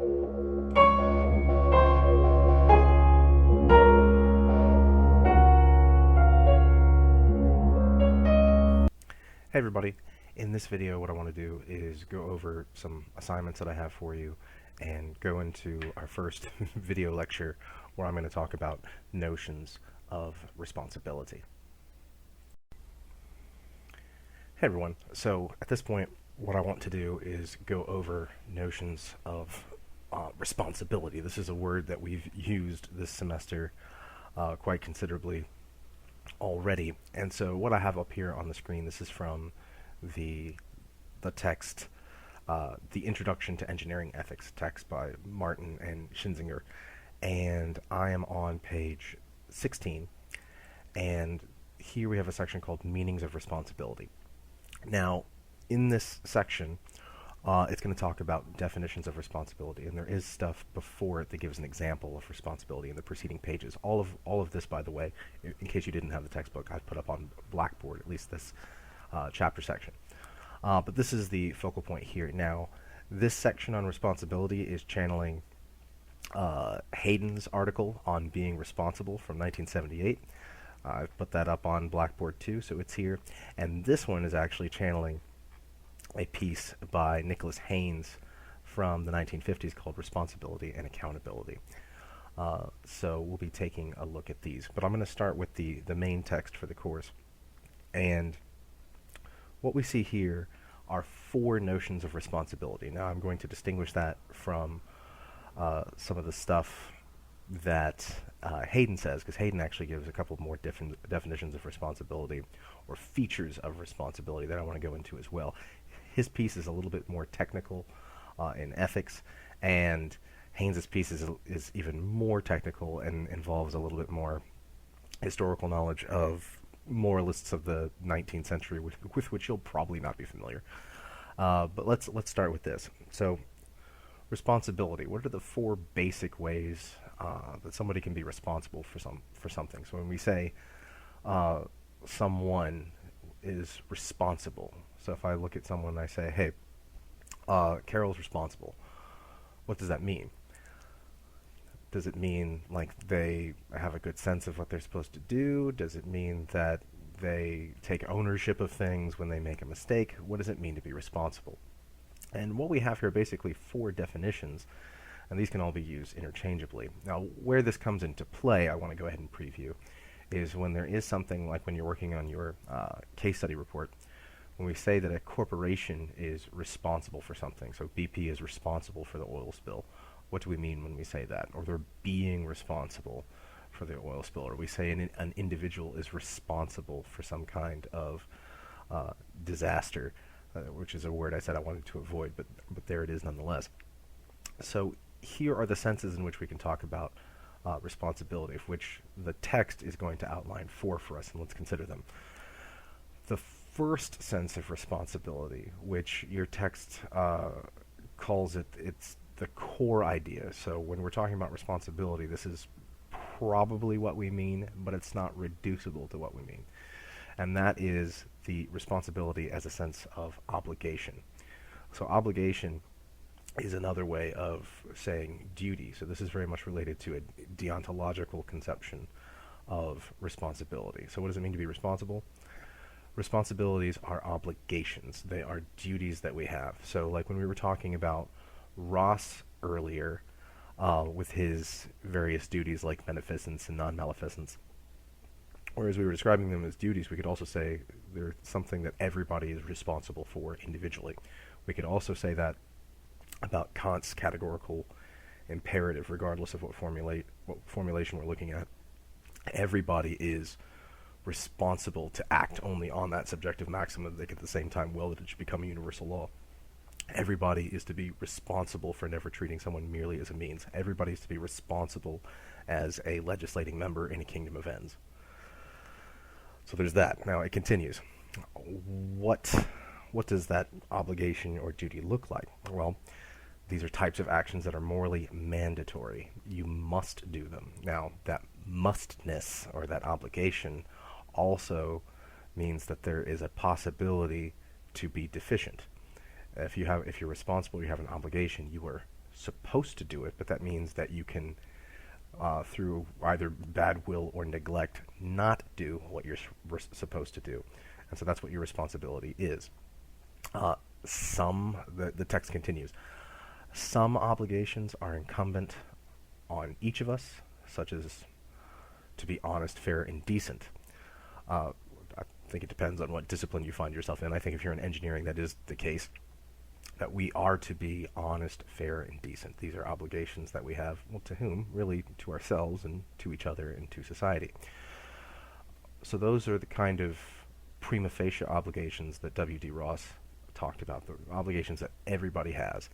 Hey everybody, in this video what I want to do is go over some assignments that I have for you and go into our first video lecture where I'm going to talk about notions of responsibility. Hey everyone, so at this point what I want to do is go over notions of responsibility. This is a word that we've used this semester quite considerably already, and so what I have up here on the screen, this is from the text, the Introduction to Engineering Ethics text by Martin and Schinzinger, and I am on page 16, and here we have a section called Meanings of Responsibility. Now, in this section, it's going to talk about definitions of responsibility, and there is stuff before it that gives an example of responsibility in the preceding pages. All of this, by the way, in case you didn't have the textbook, I've put up on Blackboard, at least this chapter section. But this is the focal point here. Now, this section on responsibility is channeling Hayden's article on being responsible from 1978. I've put that up on Blackboard too, so it's here. And this one is actually channeling a piece by Nicholas Haynes from the 1950s called Responsibility and Accountability. So we'll be taking a look at these. But I'm going to start with the main text for the course. And what we see here are four notions of responsibility. Now I'm going to distinguish that from some of the stuff that Hayden says, because Hayden actually gives a couple more different definitions of responsibility or features of responsibility that I want to go into as well. His piece is a little bit more technical in ethics, and Haynes's piece is even more technical and involves a little bit more historical knowledge of moralists of the 19th century, with which you'll probably not be familiar. But let's start with this. So, responsibility. What are the four basic ways that somebody can be responsible for something? So when we say someone is responsible, so if I look at someone and I say, hey, Carol's responsible, what does that mean? Does it mean like they have a good sense of what they're supposed to do? Does it mean that they take ownership of things when they make a mistake? What does it mean to be responsible? And what we have here are basically four definitions, and these can all be used interchangeably. Now, where this comes into play, I want to go ahead and preview, is when there is something like when you're working on your case study report, when we say that a corporation is responsible for something, so BP is responsible for the oil spill, what do we mean when we say that? Or they're being responsible for the oil spill, or we say an individual is responsible for some kind of disaster, which is a word I said I wanted to avoid, but there it is nonetheless. So here are the senses in which we can talk about responsibility, of which the text is going to outline four for us, and let's consider them. The first sense of responsibility, which your text calls it's the core idea. So when we're talking about responsibility, this is probably what we mean, but it's not reducible to what we mean. And that is the responsibility as a sense of obligation. So obligation is another way of saying duty. So this is very much related to a deontological conception of responsibility. So what does it mean to be responsible? Responsibilities are obligations. They are duties that we have. So like when we were talking about Ross earlier with his various duties like beneficence and non-maleficence, whereas we were describing them as duties, we could also say they're something that everybody is responsible for individually. We could also say that about Kant's categorical imperative, regardless of what formulation we're looking at. Everybody is responsible to act only on that subjective maxim that they can at the same time will that it should become a universal law. Everybody is to be responsible for never treating someone merely as a means. Everybody is to be responsible as a legislating member in a kingdom of ends. So there's that. Now it continues. What does that obligation or duty look like? Well, these are types of actions that are morally mandatory. You must do them. Now, that mustness or that obligation also means that there is a possibility to be deficient. If you're responsible, you have an obligation, you are supposed to do it, but that means that you can, through either bad will or neglect, not do what you're supposed to do. And so that's what your responsibility is. The text continues, some obligations are incumbent on each of us, such as to be honest, fair, and decent. I think it depends on what discipline you find yourself in. I think if you're in engineering, that is the case, that we are to be honest, fair, and decent. These are obligations that we have, well, to whom? Really, to ourselves and to each other and to society. So those are the kind of prima facie obligations that W.D. Ross talked about, the obligations that everybody has.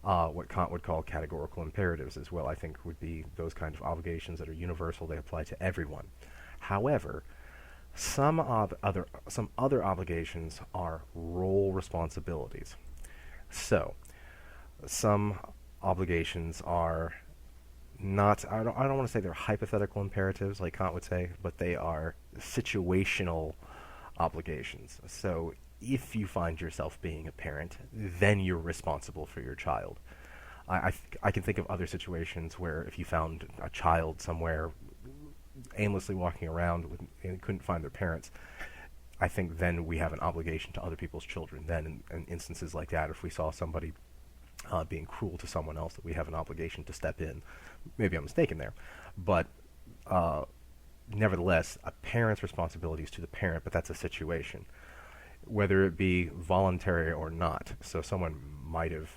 What Kant would call categorical imperatives as well, I think, would be those kind of obligations that are universal, they apply to everyone. However, some other obligations are role responsibilities. So, some obligations are not, I don't want to say they're hypothetical imperatives like Kant would say, but they are situational obligations. So if you find yourself being a parent, then you're responsible for your child. I can think of other situations where if you found a child somewhere aimlessly walking around and couldn't find their parents, I think then we have an obligation to other people's children. Then in instances like that, if we saw somebody being cruel to someone else, that we have an obligation to step in. Maybe I'm mistaken there, but nevertheless, a parent's responsibility is to the parent, but that's a situation, whether it be voluntary or not. So someone might have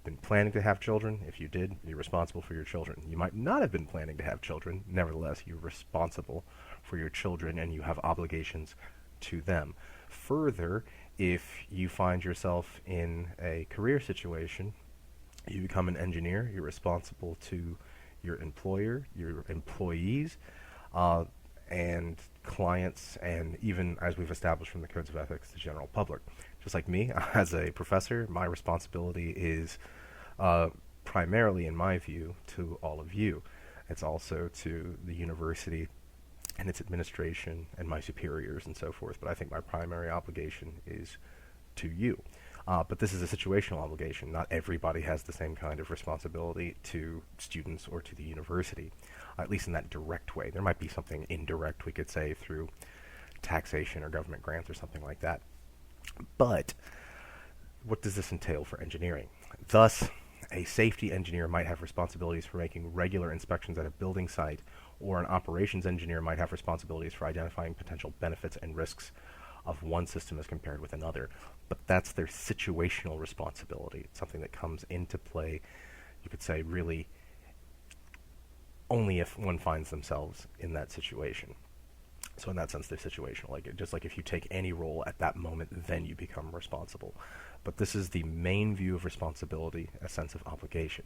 been planning to have children. If you did, you're responsible for your children. You might not have been planning to have children. Nevertheless, you're responsible for your children and you have obligations to them. Further, if you find yourself in a career situation, you become an engineer, you're responsible to your employer, your employees, and clients, and even, as we've established from the codes of ethics, the general public. Just like me, as a professor, my responsibility is primarily, in my view, to all of you. It's also to the university and its administration and my superiors and so forth, but I think my primary obligation is to you. But this is a situational obligation. Not everybody has the same kind of responsibility to students or to the university, at least in that direct way. There might be something indirect, we could say, through taxation or government grants or something like that. But what does this entail for engineering? Thus, a safety engineer might have responsibilities for making regular inspections at a building site, or an operations engineer might have responsibilities for identifying potential benefits and risks of one system as compared with another. But that's their situational responsibility. It's something that comes into play, you could say, really only if one finds themselves in that situation. So in that sense, they're situational. Just like if you take any role at that moment, then you become responsible. But this is the main view of responsibility, a sense of obligation.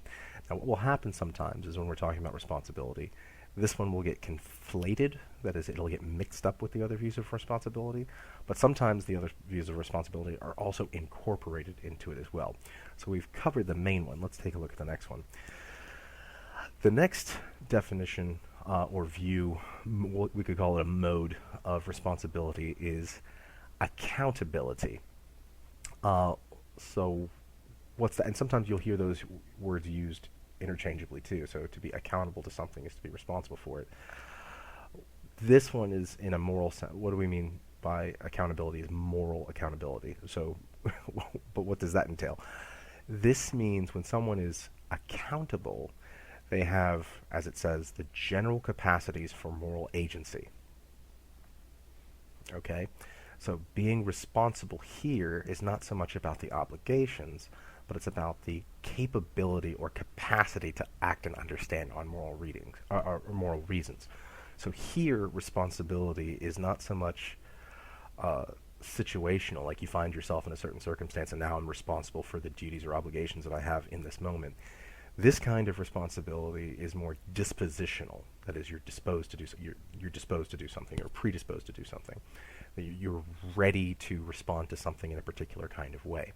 Now, what will happen sometimes is when we're talking about responsibility, this one will get conflated. That is, it'll get mixed up with the other views of responsibility. But sometimes the other views of responsibility are also incorporated into it as well. So we've covered the main one. Let's take a look at the next one. The next definition or view, we could call it a mode of responsibility, is accountability. So what's that? And sometimes you'll hear those words used interchangeably too. So to be accountable to something is to be responsible for it. This one is in a moral sense. What do we mean by accountability? Is moral accountability. So, but what does that entail? This means when someone is accountable, they have, as it says, the general capacities for moral agency. Okay? So being responsible here is not so much about the obligations, but it's about the capability or capacity to act and understand on moral readings or moral reasons. So here, responsibility is not so much situational, like you find yourself in a certain circumstance and now I'm responsible for the duties or obligations that I have in this moment. This kind of responsibility is more dispositional. That is, you're disposed to do you're disposed to do something or predisposed to do something. You're ready to respond to something in a particular kind of way.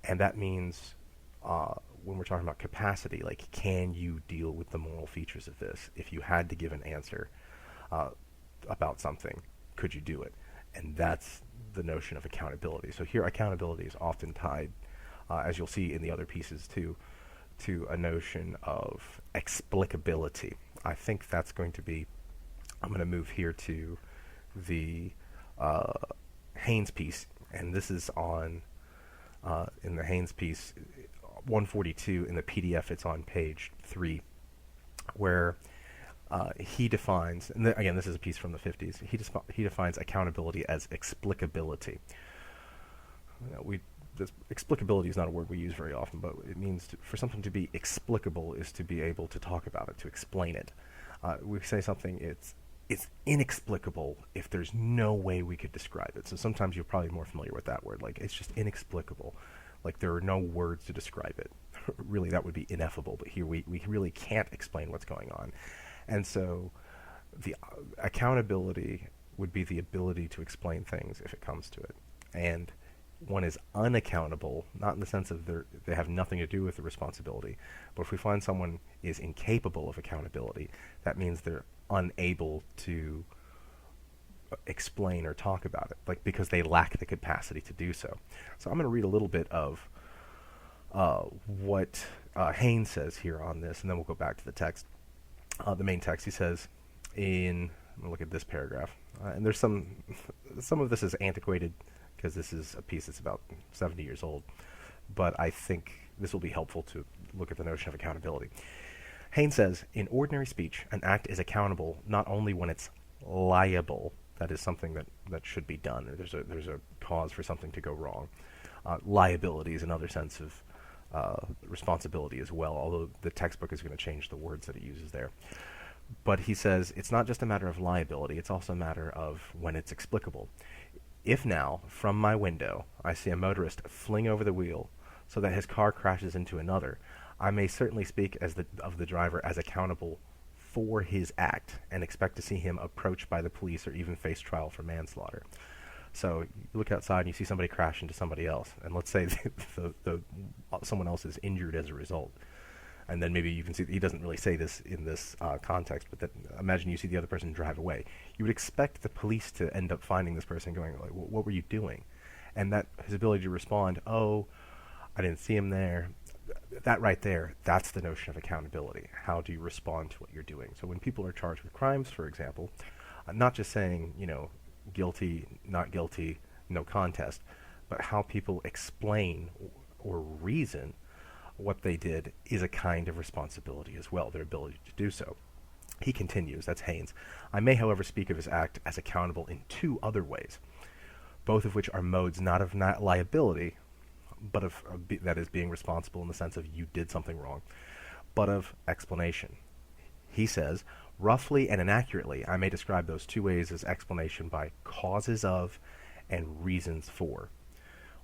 And that means when we're talking about capacity, like, can you deal with the moral features of this? If you had to give an answer about something, could you do it? And that's the notion of accountability. So here, accountability is often tied, as you'll see in the other pieces too, to a notion of explicability. I think that's going to be, I'm going to move here to the uh, Haynes piece, and this is on, in the Haynes piece, 142 in the PDF, it's on page 3, where he defines, and again, this is a piece from the 50s, he defines accountability as explicability. This explicability is not a word we use very often, but it means for something to be explicable is to be able to talk about it, to explain it. We say something, it's inexplicable if there's no way we could describe it. So sometimes you're probably more familiar with that word, like it's just inexplicable. Like there are no words to describe it. Really, that would be ineffable, but here we really can't explain what's going on. And so the accountability would be the ability to explain things if it comes to it. And one is unaccountable, not in the sense of they have nothing to do with the responsibility, but if we find someone is incapable of accountability, that means they're unable to explain or talk about it, like because they lack the capacity to do so. So I'm going to read a little bit of what Haynes says here on this, and then we'll go back to the text. The main text, he says, I'm going to look at this paragraph, and there's some of this is antiquated because this is a piece that's about 70 years old, but I think this will be helpful to look at the notion of accountability. Haynes says, in ordinary speech, an act is accountable not only when it's liable, that is something that should be done, or there's a cause for something to go wrong. Liability is another sense of responsibility as well, although the textbook is going to change the words that it uses there. But he says it's not just a matter of liability, it's also a matter of when it's explicable. If now, from my window, I see a motorist fling over the wheel so that his car crashes into another, I may certainly speak of the driver as accountable for his act and expect to see him approached by the police or even face trial for manslaughter. So you look outside and you see somebody crash into somebody else, and let's say someone else is injured as a result. And then maybe you can see, he doesn't really say this in this context, but imagine you see the other person drive away. You would expect the police to end up finding this person going, like, what were you doing? And that his ability to respond, oh, I didn't see him there. That right there, that's the notion of accountability. How do you respond to what you're doing? So when people are charged with crimes, for example, not just saying, guilty, not guilty, no contest, but how people explain or reason what they did is a kind of responsibility as well, their ability to do so. He continues, that's Haynes. I may, however, speak of his act as accountable in two other ways, both of which are modes not of liability, but of that is being responsible in the sense of you did something wrong, but of explanation. He says, roughly and inaccurately, I may describe those two ways as explanation by causes of and reasons for,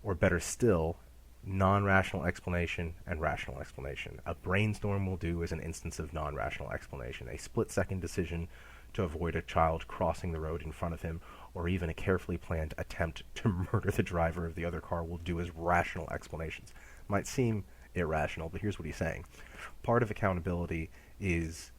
or better still, non-rational explanation and rational explanation. A brainstorm will do as an instance of non-rational explanation. A split-second decision to avoid a child crossing the road in front of him, or even a carefully planned attempt to murder the driver of the other car will do as rational explanations. Might seem irrational, but here's what he's saying. Part of accountability is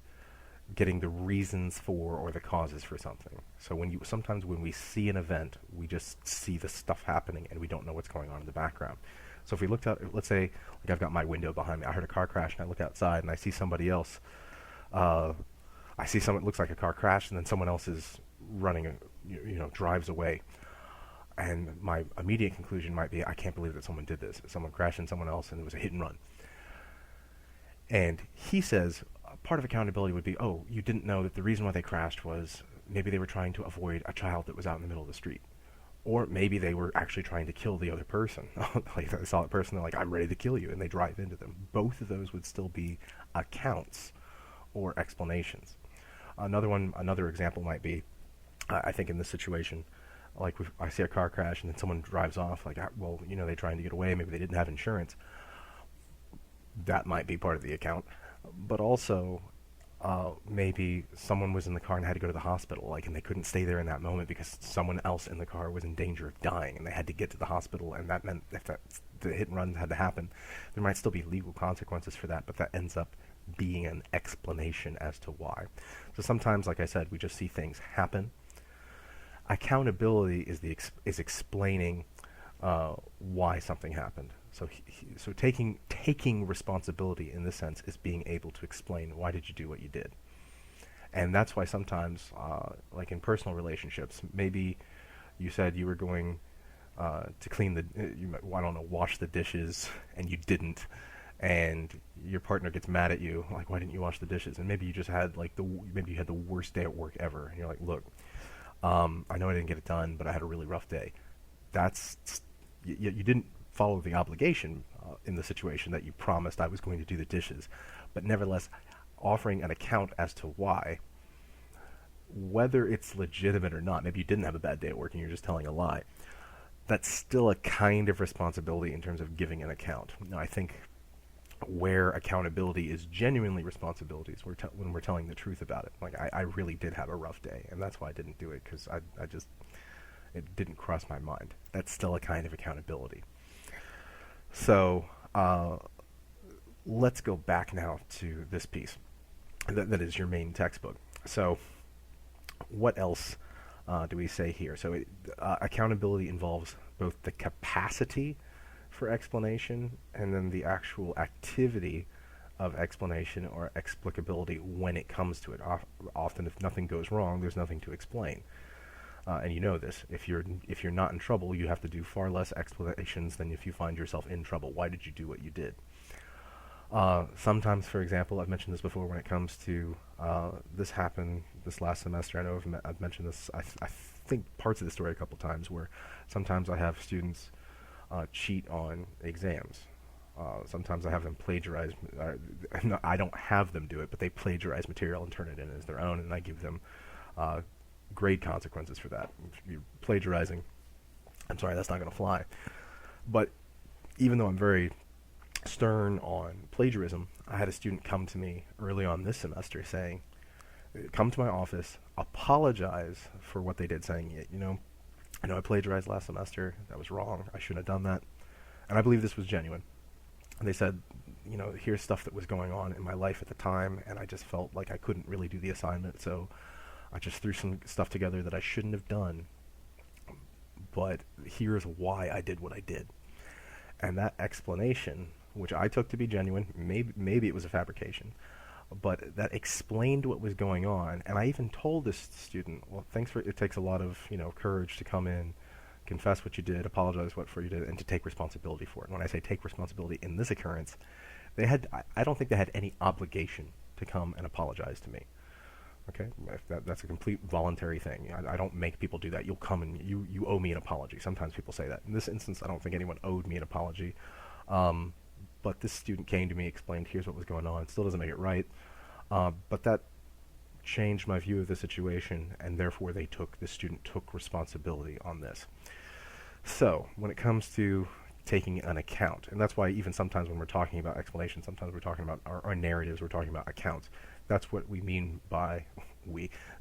getting the reasons for or the causes for something. So sometimes when we see an event, we just see the stuff happening and we don't know what's going on in the background. So if we looked out, let's say, like I've got my window behind me, I heard a car crash, and I look outside and I see somebody else. I see someone, it looks like a car crash, and then someone else is running, drives away. And my immediate conclusion might be, I can't believe that someone did this. Someone crashed into someone else, and it was a hit and run. And he says, part of accountability would be, oh, you didn't know that the reason why they crashed was maybe they were trying to avoid a child that was out in the middle of the street. Or maybe they were actually trying to kill the other person. Like they saw that person, they're like, I'm ready to kill you, and they drive into them. Both of those would still be accounts or explanations. Another example might be, I think in this situation, like I see a car crash and then someone drives off, like, well, they're trying to get away, maybe they didn't have insurance. That might be part of the account. But also, maybe someone was in the car and had to go to the hospital, and they couldn't stay there in that moment because someone else in the car was in danger of dying, and they had to get to the hospital, and that meant if the hit and run had to happen, there might still be legal consequences for that, but that ends up being an explanation as to why. So sometimes, like I said, we just see things happen. Accountability is explaining why something happened. So taking responsibility in this sense is being able to explain why did you do what you did. And that's why sometimes, like in personal relationships, maybe you said you were going to clean I don't know, wash the dishes, and you didn't, and your partner gets mad at you, like, why didn't you wash the dishes? And maybe you just had maybe you had the worst day at work ever, and you're like, look, I know I didn't get it done, but I had a really rough day. That's you didn't follow the obligation in the situation that you promised I was going to do the dishes, but nevertheless, offering an account as to why, whether it's legitimate or not, maybe you didn't have a bad day at work and you're just telling a lie, that's still a kind of responsibility in terms of giving an account. Now, I think where accountability is genuinely responsibility is when we're telling the truth about it. Like, I really did have a rough day, and that's why I didn't do it, because I just, it didn't cross my mind. That's still a kind of accountability. So, let's go back now to this piece. That is your main textbook. So, what else do we say here? So, accountability involves both the capacity for explanation and then the actual activity of explanation or explicability when it comes to it. Often, if nothing goes wrong, there's nothing to explain. And you know this. If you're not in trouble, you have to do far less explanations than if you find yourself in trouble. Why did you do what you did? Sometimes, for example, I've mentioned this before when it comes to this happened this last semester. I know I've mentioned this, I think, parts of the story a couple times, where sometimes I have students cheat on exams. Sometimes I have them plagiarize. I don't have them do it, but they plagiarize material and turn it in as their own, and I give them grade consequences for that. If you're plagiarizing, I'm sorry, that's not going to fly. But even though I'm very stern on plagiarism, I had a student come to me early on this semester saying, come to my office, apologize for what they did, saying, I know I plagiarized last semester, that was wrong, I shouldn't have done that. And I believe this was genuine. And they said, here's stuff that was going on in my life at the time, and I just felt like I couldn't really do the assignment, so I just threw some stuff together that I shouldn't have done. But here's why I did what I did. And that explanation, which I took to be genuine, maybe it was a fabrication, but that explained what was going on. And I even told this student, well, it takes a lot of courage to come in, confess what you did, apologize for what you did, and to take responsibility for it. And when I say take responsibility in this occurrence, I don't think they had any obligation to come and apologize to me. Okay, that's a complete voluntary thing. I don't make people do that. You'll come and you owe me an apology. Sometimes people say that. In this instance, I don't think anyone owed me an apology. But this student came to me, explained, here's what was going on. It still doesn't make it right. But that changed my view of the situation, and therefore the student took responsibility on this. So, when it comes to taking an account, and that's why even sometimes when we're talking about explanation, sometimes we're talking about our narratives, we're talking about accounts. That's what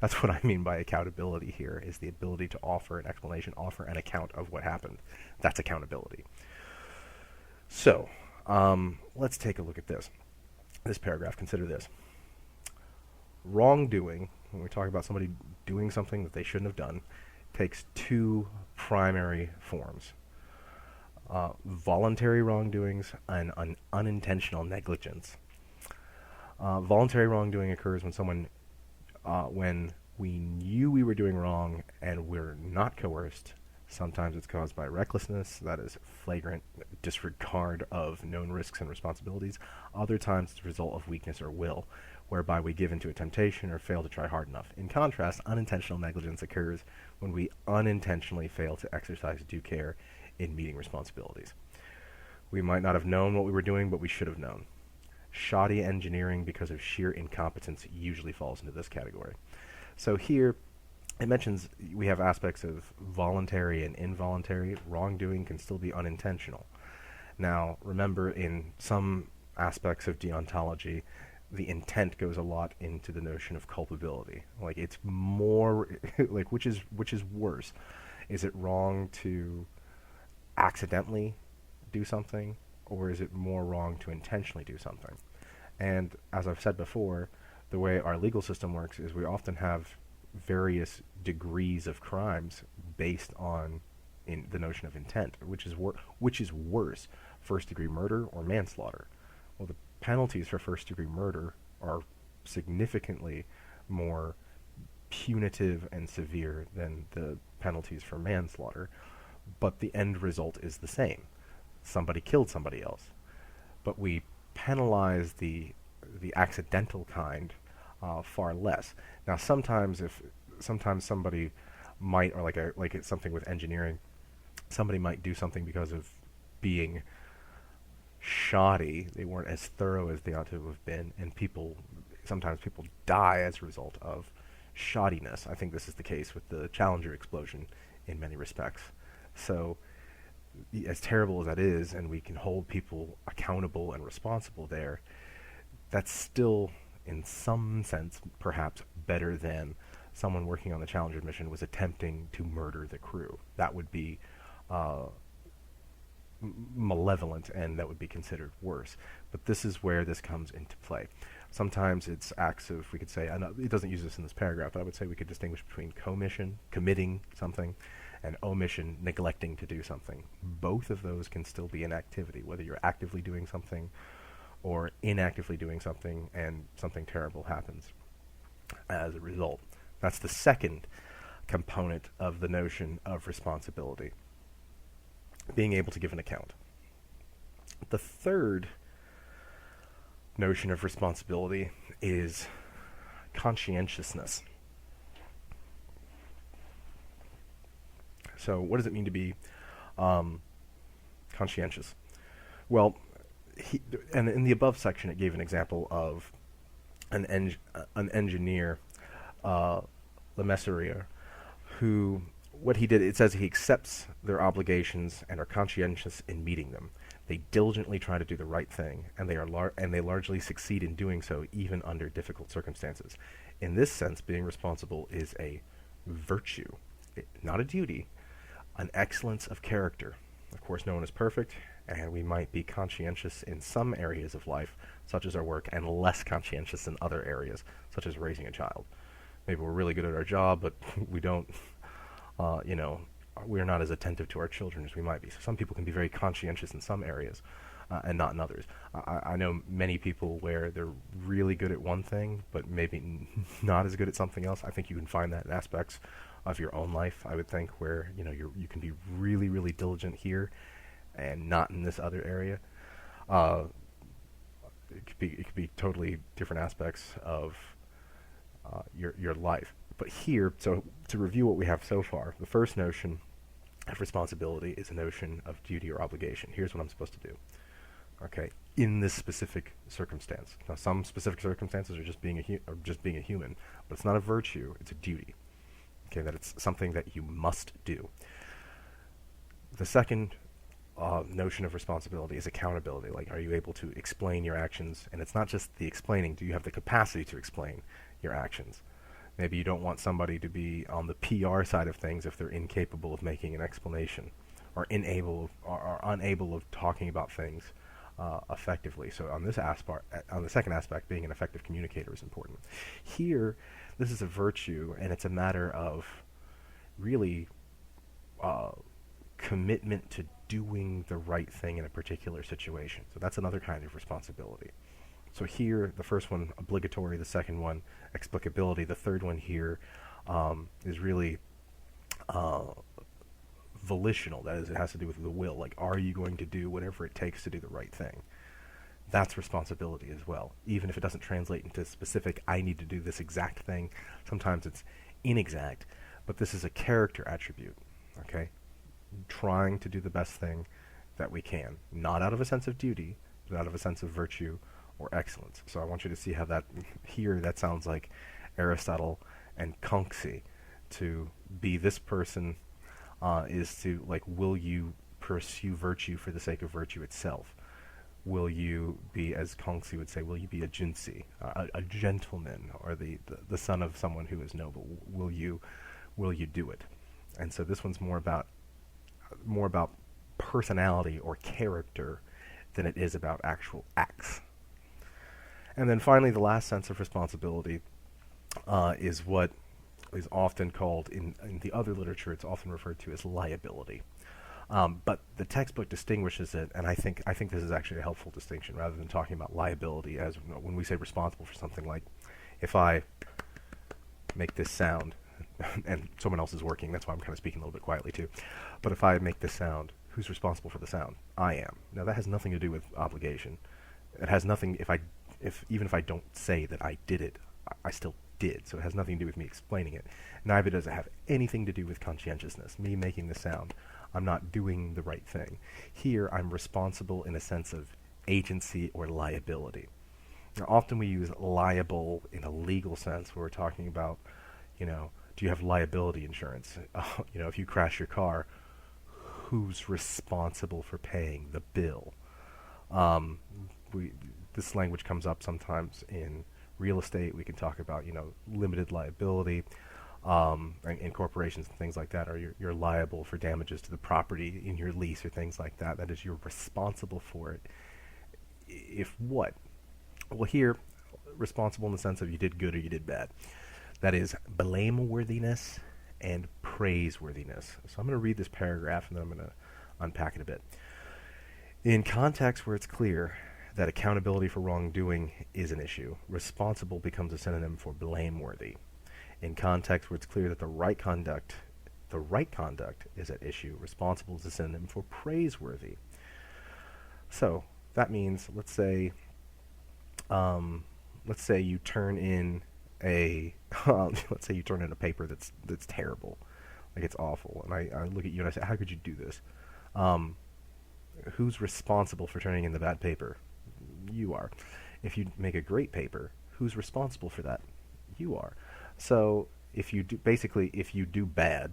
that's what I mean by accountability here, is the ability to offer an explanation, offer an account of what happened. That's accountability. So, let's take a look at this paragraph. Consider this. Wrongdoing, when we talk about somebody doing something that they shouldn't have done, takes two primary forms. Voluntary wrongdoings and unintentional negligence. Voluntary wrongdoing occurs when we knew we were doing wrong and we're not coerced. Sometimes it's caused by recklessness, that is flagrant disregard of known risks and responsibilities. Other times it's a result of weakness or will, whereby we give into a temptation or fail to try hard enough. In contrast, unintentional negligence occurs when we unintentionally fail to exercise due care in meeting responsibilities. We might not have known what we were doing, but we should have known. Shoddy engineering because of sheer incompetence usually falls into this category. So here, it mentions we have aspects of voluntary and involuntary. Wrongdoing can still be unintentional. Now, remember, in some aspects of deontology, the intent goes a lot into the notion of culpability. Like, it's more, like, which is worse? Is it wrong to accidentally do something, or is it more wrong to intentionally do something? And as I've said before, the way our legal system works is we often have various degrees of crimes based on in the notion of intent, which is worse. first-degree murder or manslaughter. Well, the penalties for first-degree murder are significantly more punitive and severe than the penalties for manslaughter, but the end result is the same. Somebody killed somebody else. But we penalize the accidental kind far less. Now, sometimes somebody might, or like it's something with engineering, somebody might do something because of being shoddy. They weren't as thorough as they ought to have been, and sometimes people die as a result of shoddiness. I think this is the case with the Challenger explosion in many respects. So, as terrible as that is, and we can hold people accountable and responsible there, that's still, in some sense, perhaps better than someone working on the Challenger mission was attempting to murder the crew. That would be malevolent, and that would be considered worse. But this is where this comes into play. Sometimes it's acts of, we could say, it doesn't use this in this paragraph, but I would say we could distinguish between commission, committing something, and omission, neglecting to do something. Both of those can still be an activity, whether you're actively doing something or inactively doing something, and something terrible happens as a result. That's the second component of the notion of responsibility, being able to give an account. The third notion of responsibility is conscientiousness. So what does it mean to be conscientious? Well, and in the above section it gave an example of an engineer, Le Mesurier, who, what he did, it says he accepts their obligations and are conscientious in meeting them. They diligently try to do the right thing, and they largely succeed in doing so, even under difficult circumstances. In this sense, being responsible is a virtue, not a duty, an excellence of character. Of course, no one is perfect, and we might be conscientious in some areas of life, such as our work, and less conscientious in other areas, such as raising a child. Maybe we're really good at our job, but we don't, we're not as attentive to our children as we might be. So some people can be very conscientious in some areas and not in others. I know many people where they're really good at one thing, but maybe not as good at something else. I think you can find that in aspects of your own life, I would think, where you can be really, really diligent here and not in this other area. It could be totally different aspects of your life. But here, so to review what we have so far, the first notion of responsibility is a notion of duty or obligation. Here's what I'm supposed to do. Okay, in this specific circumstance. Now, some specific circumstances are just being a human, but it's not a virtue; it's a duty. Okay, that it's something that you must do. The second notion of responsibility is accountability. Like, are you able to explain your actions? And it's not just the explaining. Do you have the capacity to explain your actions? Maybe you don't want somebody to be on the PR side of things if they're incapable of making an explanation, or unable of talking about things effectively. So on this aspect, on the second aspect, being an effective communicator is important. Here, this is a virtue, and it's a matter of really commitment to doing the right thing in a particular situation. So that's another kind of responsibility. So here, the first one, obligatory, the second one, explicability, the third one here is really volitional. That is, it has to do with the will. Like, are you going to do whatever it takes to do the right thing? That's responsibility as well. Even if it doesn't translate into specific, I need to do this exact thing. Sometimes it's inexact, but this is a character attribute, okay? Trying to do the best thing that we can. Not out of a sense of duty, but out of a sense of virtue or excellence. So I want you to see how that, here, that sounds like Aristotle and Conxi. To be this person is to, like, will you pursue virtue for the sake of virtue itself? Will you be, as Conxi would say, will you be a junsi, a gentleman, or the son of someone who is noble? Will you do it? And so this one's more about personality or character than it is about actual acts. And then finally, the last sense of responsibility is what is often called, in the other literature, it's often referred to as liability. But the textbook distinguishes it, and I think this is actually a helpful distinction rather than talking about liability as when we say responsible for something. Like if I make this sound, and someone else is working, that's why I'm kind of speaking a little bit quietly too. But if I make this sound, who's responsible for the sound? I am. Now that has nothing to do with obligation. It has nothing. If even if I don't say that I did it, I still did. So it has nothing to do with me explaining it. Neither does it have anything to do with conscientiousness. Me making the sound, I'm not doing the right thing. Here, I'm responsible in a sense of agency or liability. Now, often we use liable in a legal sense where we're talking about, do you have liability insurance? If you crash your car, who's responsible for paying the bill? Um, this language comes up sometimes in real estate. We can talk about, limited liability, and corporations and things like that, or you're liable for damages to the property in your lease or things like that. That is, you're responsible for it. If what? Well, here, responsible in the sense of you did good or you did bad. That is blameworthiness and praiseworthiness. So I'm going to read this paragraph and then I'm going to unpack it a bit. In contexts where it's clear that accountability for wrongdoing is an issue, responsible becomes a synonym for blameworthy. In contexts where it's clear that the right conduct is at issue, responsible is a synonym for praiseworthy. So that means, let's say you turn in let's say you turn in a paper that's terrible, like it's awful, and I look at you and I say, how could you do this? Who's responsible for turning in the bad paper? You are. If you make a great paper, who's responsible for that? You are. So if you do bad,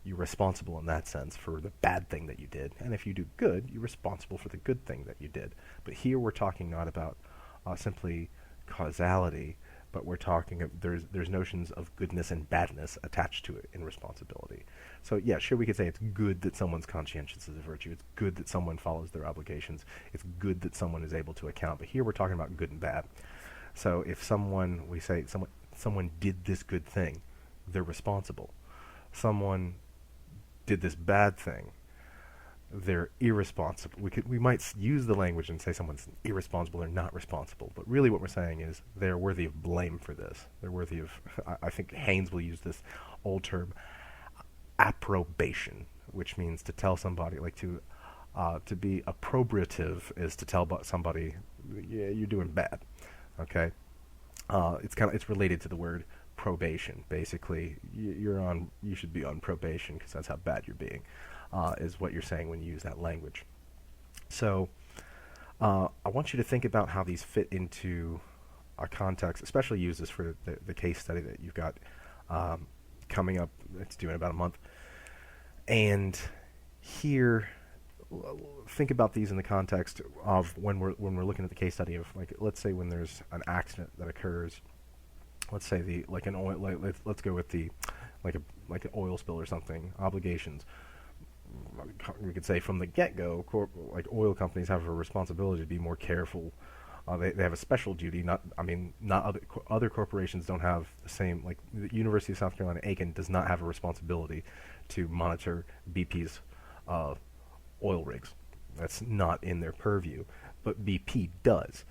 you're responsible in that sense for the bad thing that you did, and if you do good, you're responsible for the good thing that you did. But here we're talking not about simply causality, but we're talking there's notions of goodness and badness attached to it in responsibility. So yeah, sure, we could say it's good that someone's conscientious is a virtue. It's good that someone follows their obligations. It's good that someone is able to account. But here we're talking about good and bad. So if someone did this good thing, they're responsible. Someone did this bad thing, they're irresponsible. We might use the language and say someone's irresponsible or not responsible, but really what we're saying is they're worthy of blame for this. They're worthy of, I think Haynes will use this old term, approbation, which means to tell somebody, like to be appropriative is to tell somebody, yeah, you're doing bad. Okay, it's related to the word probation. Basically, you should be on probation because that's how bad you're being. Is what you're saying when you use that language. So I want you to think about how these fit into a context, especially use this for the case study that you've got coming up. It's due in about a month. And here, think about these in the context of when we're looking at the case study of, like, let's say when there's an accident that occurs. Let's say let's go with like an oil spill or something. Obligations. We could say from the get-go, like oil companies have a responsibility to be more careful. They have a special duty. Not other corporations don't have the same. Like the University of South Carolina, Aiken does not have a responsibility to monitor BP's oil rigs. That's not in their purview, but BP does.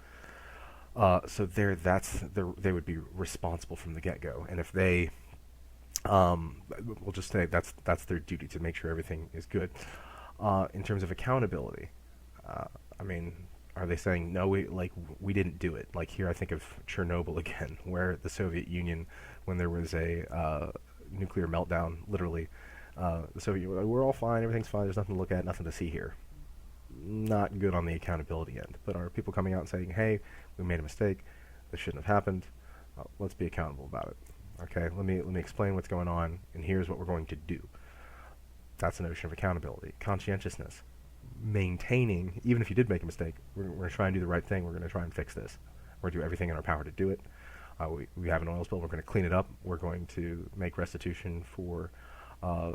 So they would be responsible from the get-go, and if they we'll just say that's their duty to make sure everything is good. In terms of accountability, are they saying no? We didn't do it. Like here, I think of Chernobyl again, where the Soviet Union, when there was a nuclear meltdown, literally, the Soviet Union, we're all fine, everything's fine. There's nothing to look at, nothing to see here. Not good on the accountability end. But are people coming out and saying, hey, we made a mistake, this shouldn't have happened, let's be accountable about it. Okay, let me explain what's going on, and here's what we're going to do. That's the notion of accountability. Conscientiousness, maintaining, even if you did make a mistake, we're going to try and do the right thing, we're going to try and fix this. We're going to do everything in our power to do it. We have an oil spill, we're going to clean it up, we're going to make restitution for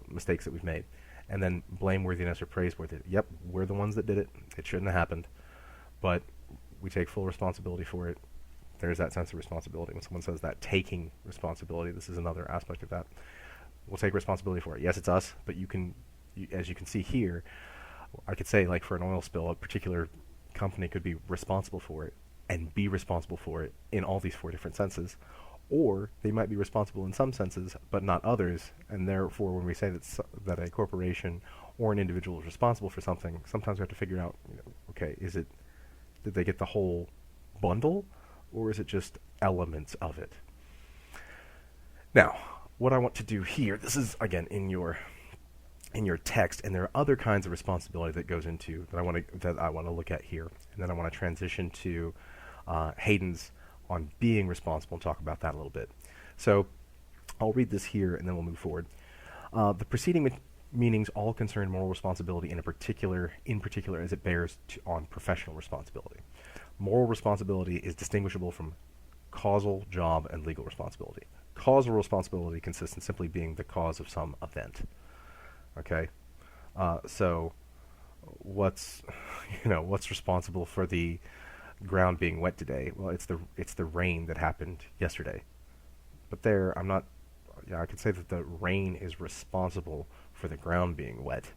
mistakes that we've made. And then blameworthiness or praiseworthy. Yep, we're the ones that did it. It shouldn't have happened. But we take full responsibility for it. There's that sense of responsibility. When someone says that, taking responsibility, this is another aspect of that. We'll take responsibility for it. Yes, it's us, but you can as you can see here, I could say, like, for an oil spill, a particular company could be responsible for it and be responsible for it in all these four different senses. Or they might be responsible in some senses, but not others, and therefore, when we say that a corporation or an individual is responsible for something, sometimes we have to figure out, okay, did they get the whole bundle, or is it just elements of it? Now, what I want to do here, this is again in your text, and there are other kinds of responsibility that goes into that I want to look at here, and then I want to transition to Hayden's on being responsible and talk about that a little bit. So I'll read this here, and then we'll move forward. The preceding meanings all concern moral responsibility in particular as it bears on professional responsibility. Moral responsibility is distinguishable from causal, job, and legal responsibility. Causal responsibility consists in simply being the cause of some event. Okay, so what's responsible for the ground being wet today? Well, it's the rain that happened yesterday. But there, I'm not. Yeah, I could say that the rain is responsible for the ground being wet,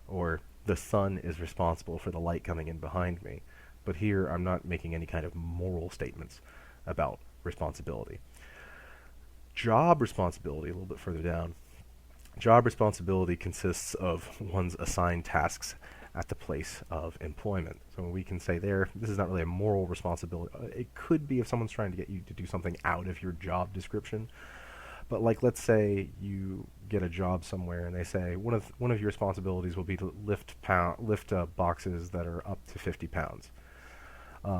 or the sun is responsible for the light coming in behind me. But here, I'm not making any kind of moral statements about responsibility. Job responsibility, a little bit further down. Job responsibility consists of one's assigned tasks at the place of employment. So we can say there, this is not really a moral responsibility. It could be if someone's trying to get you to do something out of your job description. But like, let's say you get a job somewhere and they say one of your responsibilities will be to lift boxes that are up to 50 pounds.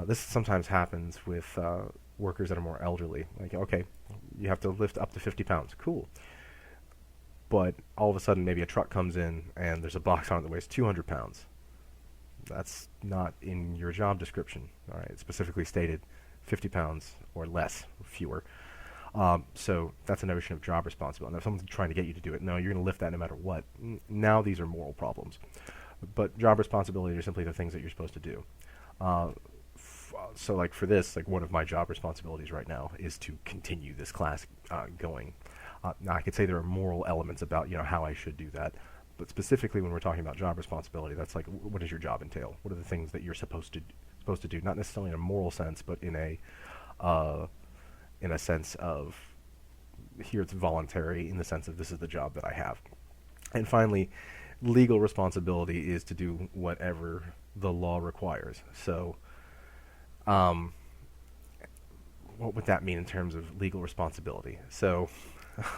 This sometimes happens with workers that are more elderly. Like, okay, you have to lift up to 50 pounds. Cool. But all of a sudden, maybe a truck comes in and there's a box on it that weighs 200 pounds. That's not in your job description. All right, it's specifically stated 50 pounds or less, fewer. So that's a notion of job responsibility. Now, if someone's trying to get you to do it, no, you're going to lift that no matter what. Now these are moral problems. But job responsibility are simply the things that you're supposed to do. So like for this, like one of my job responsibilities right now is to continue this class going. Now I could say there are moral elements about how I should do that, but specifically when we're talking about job responsibility, that's like, what does your job entail? What are the things that you're supposed to do? Not necessarily in a moral sense, but in a sense of, here it's voluntary, in the sense of this is the job that I have. And finally, legal responsibility is to do whatever the law requires. So what would that mean in terms of legal responsibility? So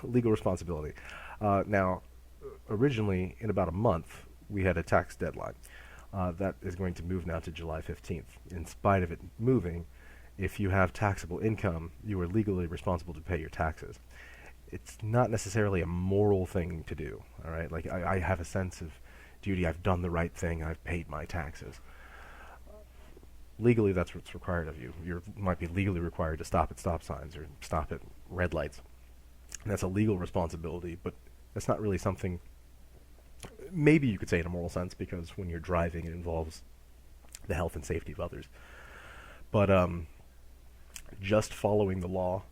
legal responsibility. Now, originally, in about a month, we had a tax deadline. That is going to move now to July 15th. In spite of it moving, if you have taxable income, you are legally responsible to pay your taxes. It's not necessarily a moral thing to do, all right? Like, I have a sense of duty. I've done the right thing. I've paid my taxes. Legally, that's what's required of you. You might be legally required to stop at stop signs or stop at red lights. And that's a legal responsibility, but that's not really something, maybe you could say in a moral sense, because when you're driving, it involves the health and safety of others. But just following the law,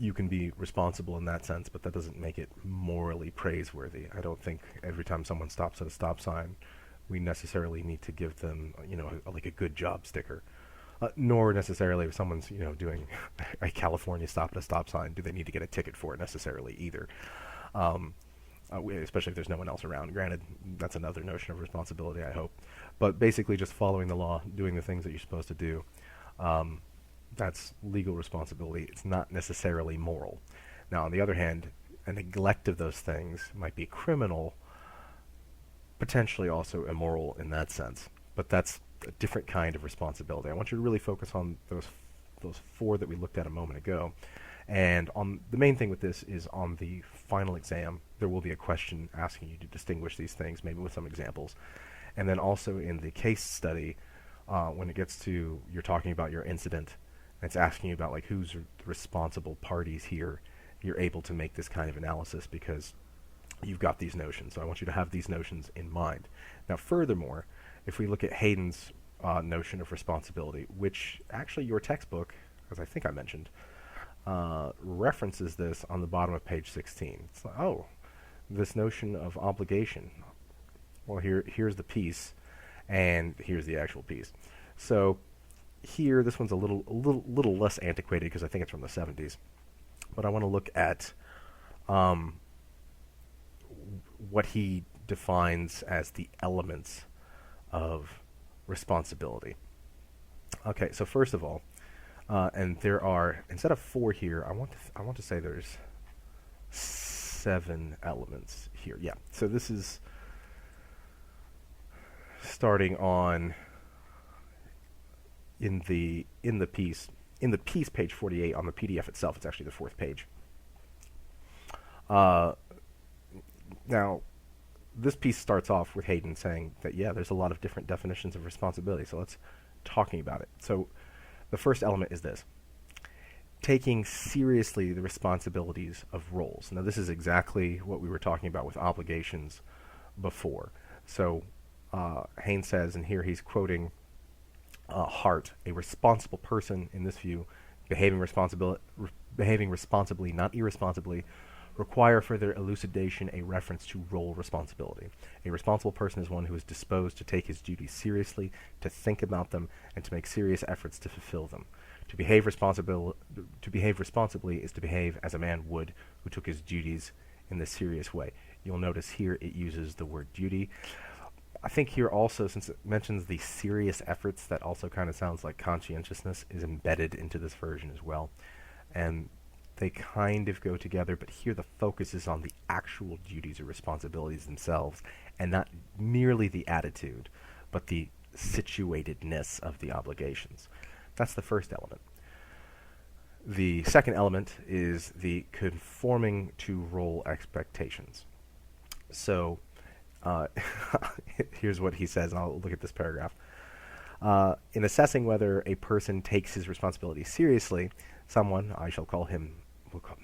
you can be responsible in that sense, but that doesn't make it morally praiseworthy. I don't think every time someone stops at a stop sign, we necessarily need to give them, like a good job sticker. Nor necessarily if someone's, doing a California stop at a stop sign, do they need to get a ticket for it necessarily either. Especially if there's no one else around. Granted, that's another notion of responsibility, I hope. But basically just following the law, doing the things that you're supposed to do, that's legal responsibility. It's not necessarily moral. Now, on the other hand, a neglect of those things might be criminal, potentially also immoral in that sense. But that's a different kind of responsibility. I want you to really focus on those four that we looked at a moment ago. And on the main thing with this is on the final exam, there will be a question asking you to distinguish these things, maybe with some examples. And then also in the case study, when it gets to, you're talking about your incident, and it's asking you about like who's the responsible parties here, you're able to make this kind of analysis because you've got these notions. So I want you to have these notions in mind. Now, furthermore, if we look at Hayden's notion of responsibility, which actually your textbook, as I think I mentioned, references this on the bottom of page 16. It's like, oh, this notion of obligation. Well, here's the piece, and here's the actual piece. So here, this one's a little less antiquated because I think it's from the 70s. But I want to look at um, what he defines as the elements of responsibility. Okay, so first of all, and there are, instead of 4 here, I want to say there's 7 elements here. Yeah. So this is starting on in the piece page 48 on the PDF itself. It's actually the 4th page. Now, this piece starts off with Hayden saying that, yeah, there's a lot of different definitions of responsibility, so let's talking about it. So the first element is this: taking seriously the responsibilities of roles. Now, this is exactly what we were talking about with obligations before. So Haynes says, and here he's quoting Hart, a responsible person in this view, behaving responsibly, not irresponsibly, require for their elucidation a reference to role responsibility. A responsible person is one who is disposed to take his duties seriously, to think about them, and to make serious efforts to fulfill them. To behave responsibly is to behave as a man would who took his duties in this serious way. You'll notice here it uses the word duty. I think here also, since it mentions the serious efforts, that also kind of sounds like conscientiousness is embedded into this version as well. And they kind of go together, but here the focus is on the actual duties or responsibilities themselves, and not merely the attitude, but the situatedness of the obligations. That's the first element. The second element is the conforming to role expectations. So here's what he says, and I'll look at this paragraph. In assessing whether a person takes his responsibilities seriously, someone, we'll call him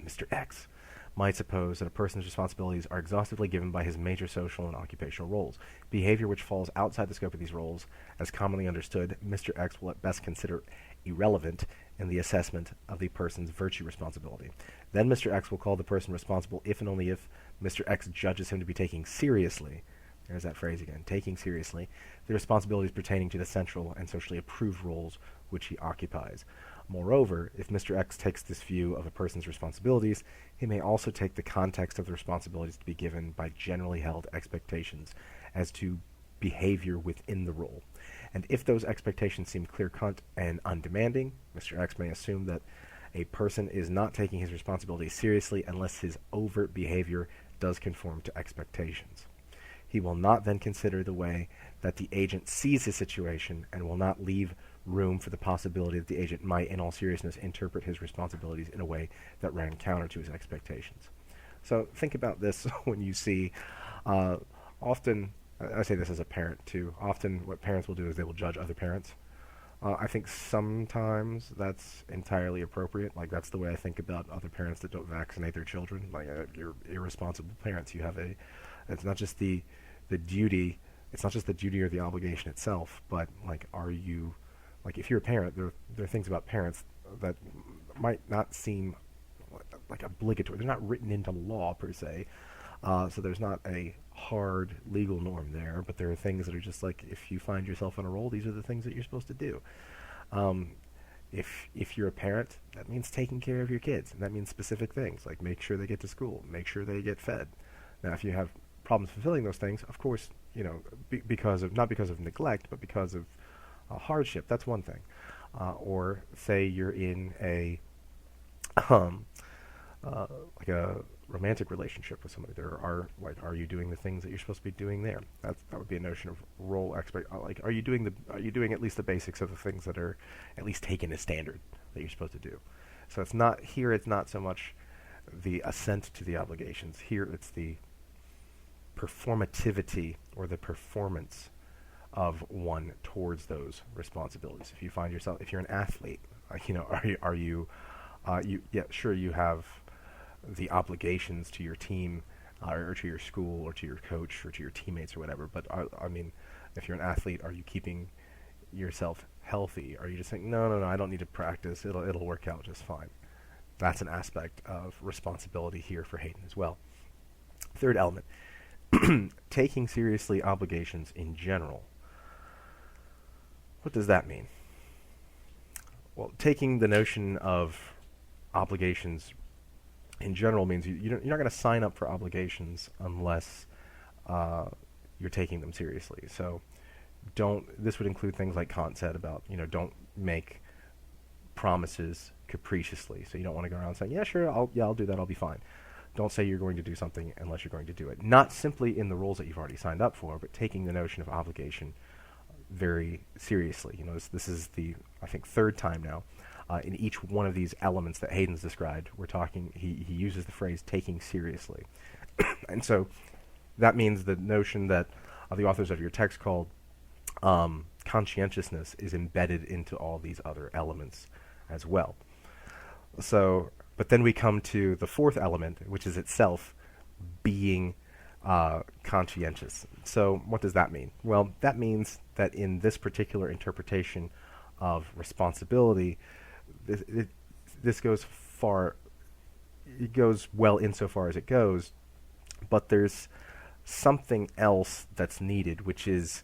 Mr. X, might suppose that a person's responsibilities are exhaustively given by his major social and occupational roles. Behavior which falls outside the scope of these roles, as commonly understood, Mr. X will at best consider irrelevant in the assessment of the person's virtue responsibility. Then Mr. X will call the person responsible if and only if Mr. X judges him to be taking seriously, there's that phrase again, taking seriously, the responsibilities pertaining to the central and socially approved roles which he occupies. Moreover, if Mr. X takes this view of a person's responsibilities, he may also take the context of the responsibilities to be given by generally held expectations as to behavior within the role. And if those expectations seem clear-cut and undemanding, Mr. X may assume that a person is not taking his responsibilities seriously unless his overt behavior does conform to expectations. He will not then consider the way that the agent sees his situation and will not leave room for the possibility that the agent might, in all seriousness, interpret his responsibilities in a way that ran counter to his expectations. So think about this when you see, often, I say this as a parent too, often what parents will do is they will judge other parents. I think sometimes that's entirely appropriate. Like, that's the way I think about other parents that don't vaccinate their children. Like, you're irresponsible parents. You have it's not just the duty, it's not just the duty or the obligation itself, but like, if you're a parent, there are things about parents that might not seem like obligatory. They're not written into law per se, so there's not a hard legal norm there. But there are things that are just like, if you find yourself on a roll, these are the things that you're supposed to do. If you're a parent, that means taking care of your kids, and that means specific things like make sure they get to school, make sure they get fed. Now, if you have problems fulfilling those things, of course, because of not because of neglect, but because of hardship, that's one thing. Or say you're in a like a romantic relationship with somebody. Are you doing the things that you're supposed to be doing there? That would be a notion of role are you doing at least the basics of the things that are at least taken as standard that you're supposed to do? So it's not so much the assent to the obligations. Here it's the performativity or the performance of one towards those responsibilities. If you're an athlete, you have the obligations to your team, or to your school, or to your coach, or to your teammates, or whatever. But if you're an athlete, are you keeping yourself healthy? Are you just saying, no, I don't need to practice. It'll work out just fine. That's an aspect of responsibility here for Hayden as well. Third element, taking seriously obligations in general. What does that mean? Well, taking the notion of obligations in general means you're not going to sign up for obligations unless you're taking them seriously. So this would include things like Kant said about, don't make promises capriciously. So you don't want to go around saying, yeah, sure, I'll do that, I'll be fine. Don't say you're going to do something unless you're going to do it. Not simply in the roles that you've already signed up for, but taking the notion of obligation very seriously. This is the, I think, third time now in each one of these elements that Hayden's described. He uses the phrase taking seriously. And so that means the notion that the authors of your text called conscientiousness is embedded into all these other elements as well. So, but then we come to the fourth element, which is itself being conscientious. So what does that mean? Well, that means that in this particular interpretation of responsibility, this goes far, it goes well insofar as it goes, but there's something else that's needed, which is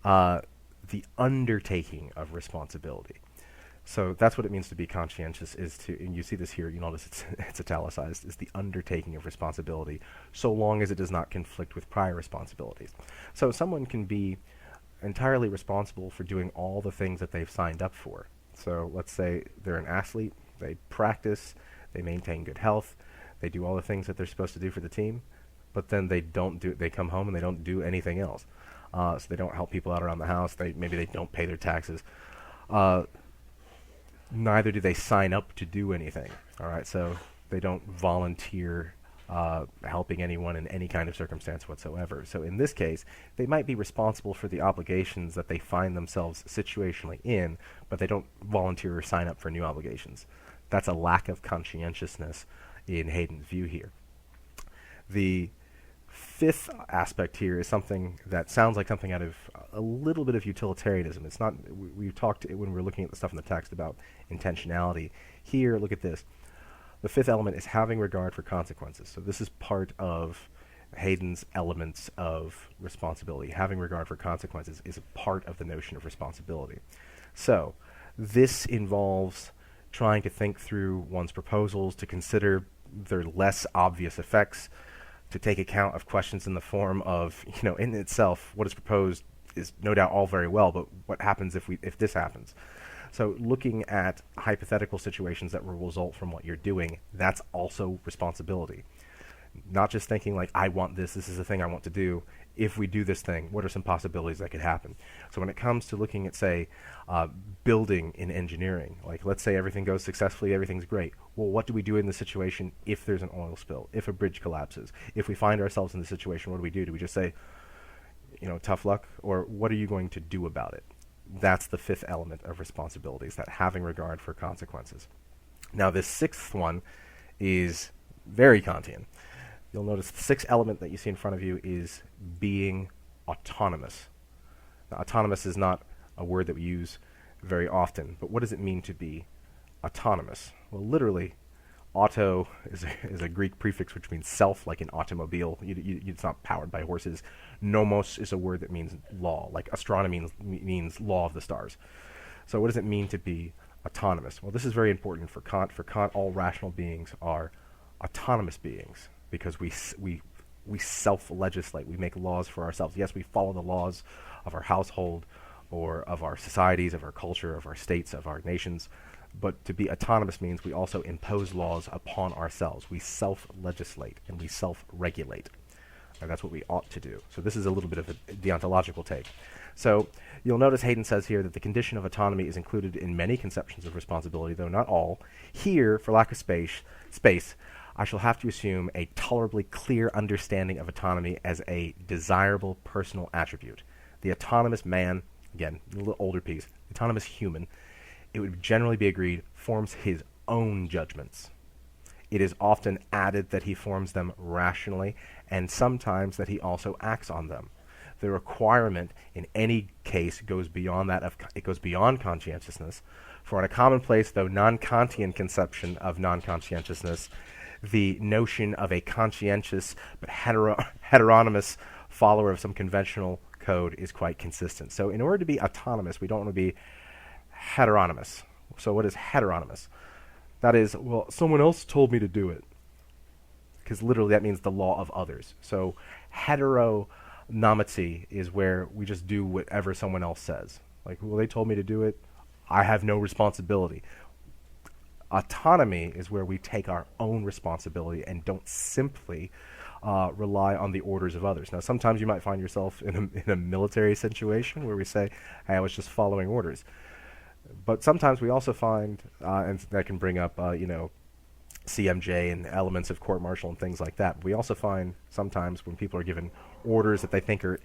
the undertaking of responsibility. So that's what it means to be conscientious, and you see this here, you notice it's italicized, is the undertaking of responsibility, so long as it does not conflict with prior responsibilities. So someone can be entirely responsible for doing all the things that they've signed up for. So let's say they're an athlete, they practice, they maintain good health, they do all the things that they're supposed to do for the team, but then they come home and they don't do anything else. So they don't help people out around the house, maybe they don't pay their taxes. Neither do they sign up to do anything. All right, so they don't volunteer helping anyone in any kind of circumstance whatsoever. So in this case, they might be responsible for the obligations that they find themselves situationally in, but they don't volunteer or sign up for new obligations. That's a lack of conscientiousness in Hayden's view here. The fifth aspect here is something that sounds like something out of a little bit of utilitarianism. It's not. We talked when we were looking at the stuff in the text about intentionality. Here, look at this. The fifth element is having regard for consequences. So this is part of Hayden's elements of responsibility. Having regard for consequences is a part of the notion of responsibility. So this involves trying to think through one's proposals, to consider their less obvious effects, to take account of questions in the form of, in itself, what is proposed is no doubt all very well, but what happens if this happens? So looking at hypothetical situations that will result from what you're doing, that's also responsibility. Not just thinking like, I want this is the thing I want to do. If we do this thing, what are some possibilities that could happen? So when it comes to looking at, say, building in engineering, like let's say everything goes successfully, everything's great. Well, what do we do in the situation if there's an oil spill, if a bridge collapses? If we find ourselves in the situation, what do? Do we just say, tough luck? Or what are you going to do about it? That's the fifth element of responsibilities, that having regard for consequences. Now, this sixth one is very Kantian. You'll notice the sixth element that you see in front of you is being autonomous. Now, autonomous is not a word that we use very often, but what does it mean to be autonomous? Well, literally, auto is a Greek prefix which means self, like an automobile. It's not powered by horses. Nomos is a word that means law, like astronomy means law of the stars. So what does it mean to be autonomous? Well, this is very important for Kant. For Kant, all rational beings are autonomous beings because we self-legislate. We make laws for ourselves. Yes, we follow the laws of our household or of our societies, of our culture, of our states, of our nations. But to be autonomous means we also impose laws upon ourselves. We self-legislate and we self-regulate. And that's what we ought to do. So this is a little bit of a deontological take. So you'll notice Hayden says here that the condition of autonomy is included in many conceptions of responsibility, though not all. Here, for lack of space, I shall have to assume a tolerably clear understanding of autonomy as a desirable personal attribute. The autonomous man, again, a little older piece, autonomous human, it would generally be agreed, forms his own judgments. It is often added that he forms them rationally, and sometimes that he also acts on them. The requirement in any case goes beyond that. It goes beyond conscientiousness. For in a commonplace, though non-Kantian conception of non-conscientiousness, the notion of a conscientious but heteronymous follower of some conventional code is quite consistent. So in order to be autonomous, we don't want to be heteronymous. So what is heteronymous? That is, well, someone else told me to do it. Because literally that means the law of others. So heteronomity is where we just do whatever someone else says. Like, well, they told me to do it. I have no responsibility. Autonomy is where we take our own responsibility and don't simply rely on the orders of others. Now, sometimes you might find yourself in a military situation where we say, hey, I was just following orders. But sometimes we also find, and that can bring up, CMJ and elements of court-martial and things like that. We also find sometimes when people are given orders that they think are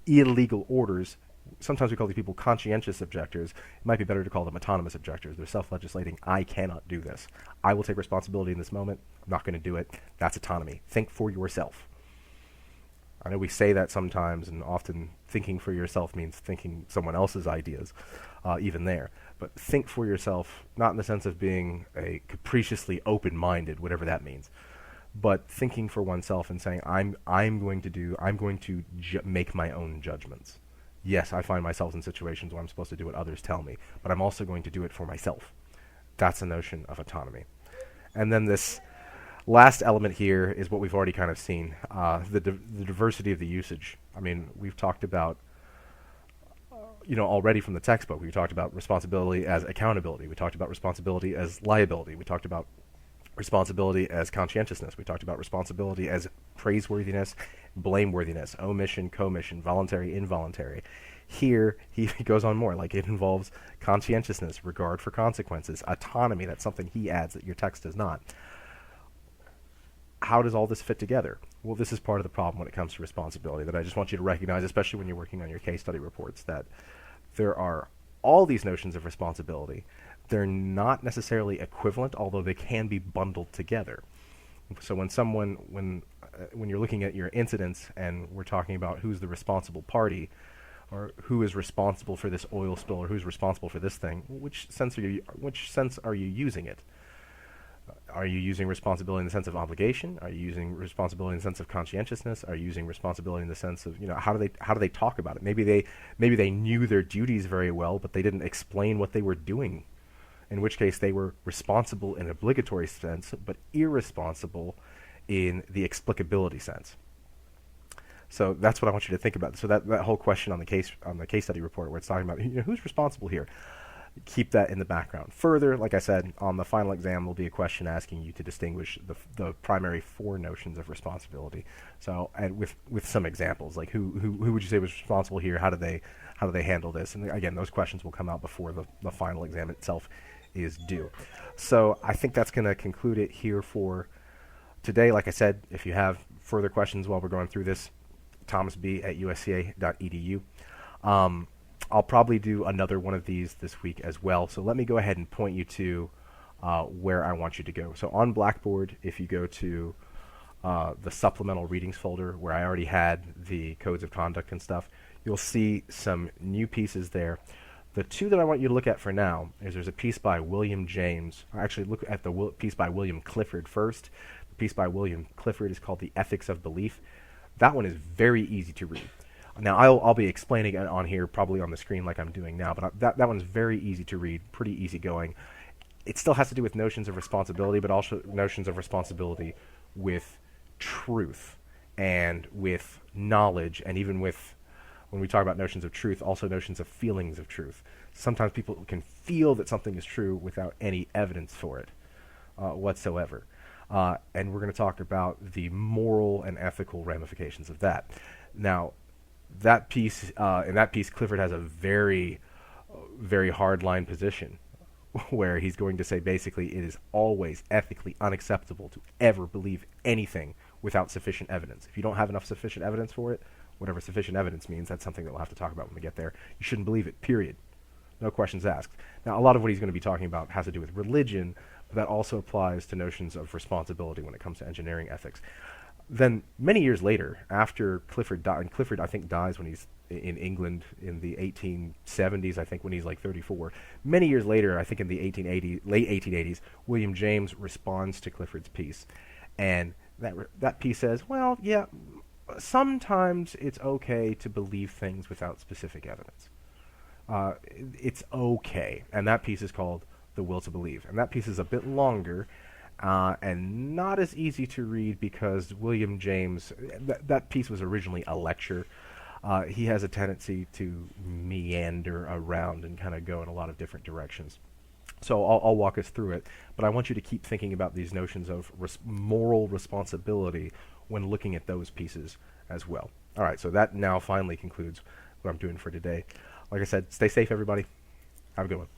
illegal orders, sometimes we call these people conscientious objectors. It might be better to call them autonomous objectors. They're self-legislating. I cannot do this. I will take responsibility in this moment. I'm not going to do it. That's autonomy. Think for yourself. I know we say that sometimes, and often thinking for yourself means thinking someone else's ideas, even there. But think for yourself, not in the sense of being a capriciously open-minded, whatever that means, but thinking for oneself and saying, I'm going to make my own judgments. Yes, I find myself in situations where I'm supposed to do what others tell me, but I'm also going to do it for myself. That's a notion of autonomy. And then this last element here is what we've already kind of seen, the diversity of the usage. I mean, we've talked about, already from the textbook, we talked about responsibility as accountability. We talked about responsibility as liability. We talked about responsibility as conscientiousness. We talked about responsibility as praiseworthiness, blameworthiness, omission, commission, voluntary, involuntary. Here, he goes on more, like it involves conscientiousness, regard for consequences, autonomy. That's something he adds that your text does not. How does all this fit together? Well, this is part of the problem when it comes to responsibility that I just want you to recognize, especially when you're working on your case study reports, that there are all these notions of responsibility. They're not necessarily equivalent, although they can be bundled together. So when you're looking at your incidents and we're talking about who's the responsible party, or who is responsible for this oil spill, or who's responsible for this thing, which sense are you using it? Are you using responsibility in the sense of obligation? Are you using responsibility in the sense of conscientiousness? Are you using responsibility in the sense of, how do they talk about it? Maybe they knew their duties very well, but they didn't explain what they were doing. In which case they were responsible in an obligatory sense, but irresponsible in the explicability sense. So that's what I want you to think about. So that whole question on the case study report where it's talking about who's responsible here. Keep that in the background. Further, like I said, on the final exam will be a question asking you to distinguish the primary four notions of responsibility. So, and with some examples, like who would you say was responsible here? How do they handle this? And again, those questions will come out before the final exam itself is due. So I think that's going to conclude it here for today. Like I said, if you have further questions while we're going through this, thomasb@usca.edu. I'll probably do another one of these this week as well. So let me go ahead and point you to where I want you to go. So on Blackboard, if you go to the supplemental readings folder where I already had the codes of conduct and stuff, you'll see some new pieces there. The two that I want you to look at for now is there's a piece by William James. Actually, look at the piece by William Clifford first. The piece by William Clifford is called The Ethics of Belief. That one is very easy to read. Now, I'll be explaining it on here, probably on the screen like I'm doing now, but that one's very easy to read, pretty easygoing. It still has to do with notions of responsibility, but also notions of responsibility with truth and with knowledge, and even with, when we talk about notions of truth, also notions of feelings of truth. Sometimes people can feel that something is true without any evidence for it whatsoever. And we're going to talk about the moral and ethical ramifications of that. Now, in that piece, Clifford has a very, very hard-line position where he's going to say basically it is always ethically unacceptable to ever believe anything without sufficient evidence. If you don't have enough sufficient evidence for it, whatever sufficient evidence means, that's something that we'll have to talk about when we get there. You shouldn't believe it, period. No questions asked. Now, a lot of what he's going to be talking about has to do with religion, but that also applies to notions of responsibility when it comes to engineering ethics. Then, many years later, after Clifford died, and Clifford, I think, dies when he's in England in the 1870s, I think, when he's like 34. Many years later, I think in the late 1880s, William James responds to Clifford's piece, and that piece says, well, yeah, sometimes it's okay to believe things without specific evidence. It's okay, and that piece is called "The Will to Believe," and that piece is a bit longer. And not as easy to read because William James, that piece was originally a lecture. He has a tendency to meander around and kind of go in a lot of different directions. So I'll walk us through it, but I want you to keep thinking about these notions of moral responsibility when looking at those pieces as well. All right, so that now finally concludes what I'm doing for today. Like I said, stay safe, everybody. Have a good one.